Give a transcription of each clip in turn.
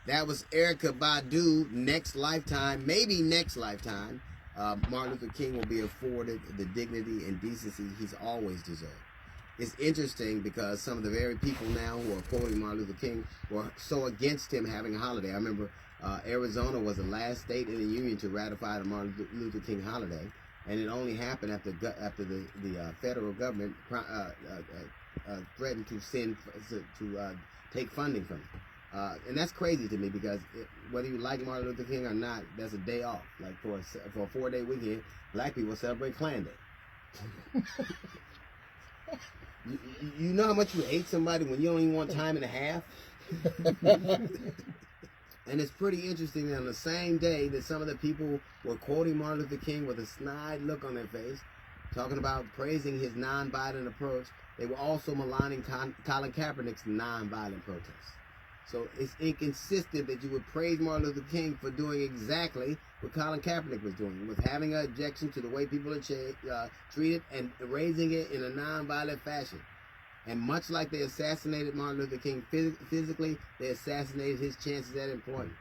That was Erica Badu. Next lifetime, maybe next lifetime, Martin Luther King will be afforded the dignity and decency he's always deserved. It's interesting because some of the very people now who are quoting Martin Luther King were so against him having a holiday. I remember Arizona was the last state in the union to ratify the Martin Luther King holiday, and it only happened after the federal government threatened to take funding from it. And that's crazy to me because whether you like Martin Luther King or not, that's a day off. Like for a 4-day weekend, black people celebrate Klan Day. You know how much you hate somebody when you don't even want time and a half? And it's pretty interesting that on the same day that some of the people were quoting Martin Luther King with a snide look on their face, talking about praising his nonviolent approach, they were also maligning Colin Kaepernick's nonviolent protests. So it's inconsistent that you would praise Martin Luther King for doing exactly what Colin Kaepernick was doing, with having an objection to the way people are treated and raising it in a nonviolent fashion. And much like they assassinated Martin Luther King physically, they assassinated his chances at employment.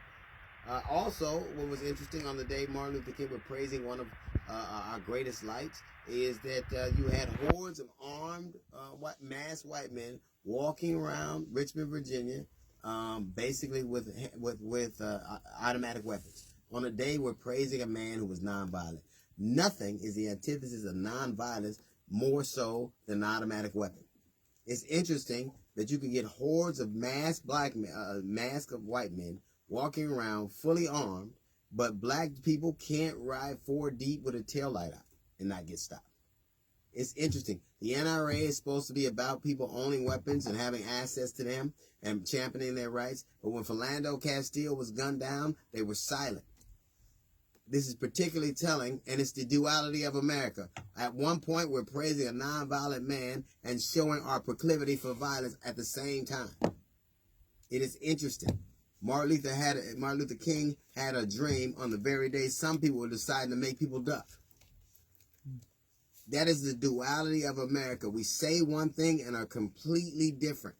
Also, what was interesting on the day Martin Luther King was praising one of our greatest lights is that you had hordes of armed, masked white men walking around Richmond, Virginia, basically with automatic weapons. On a day we're praising a man who was nonviolent. Nothing is the antithesis of nonviolence more so than an automatic weapon. It's interesting that you can get hordes of masked white men walking around fully armed, but black people can't ride 4 deep with a taillight out and not get stopped. It's interesting. The NRA is supposed to be about people owning weapons and having access to them and championing their rights, but when Philando Castile was gunned down, they were silent. This is particularly telling, and it's the duality of America. At one point, we're praising a nonviolent man and showing our proclivity for violence at the same time. It is interesting. Martin Luther King had a dream on the very day some people were deciding to make people duck. That is the duality of America. We say one thing and are completely different.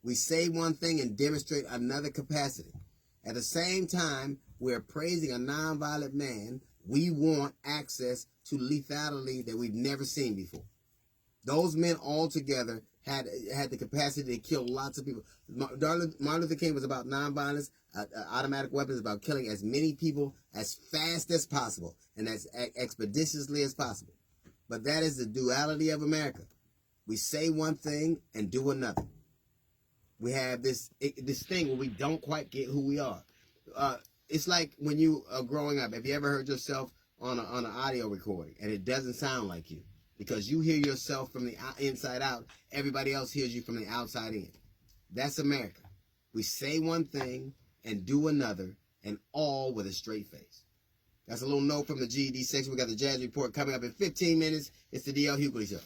We say one thing and demonstrate another capacity. At the same time, we're praising a nonviolent man. We want access to lethality that we've never seen before. Those men all together had the capacity to kill lots of people. Martin Luther King was about nonviolence. Automatic weapons about killing as many people as fast as possible and as expeditiously as possible. But that is the duality of America. We say one thing and do another. We have this thing where we don't quite get who we are. It's like when you are growing up. Have you ever heard yourself on an audio recording and it doesn't sound like you? Because you hear yourself from the inside out. Everybody else hears you from the outside in. That's America. We say one thing and do another, and all with a straight face. That's a little note from the GED section. We got the Jazz Report coming up in 15 minutes. It's the D.L. Hughley Show.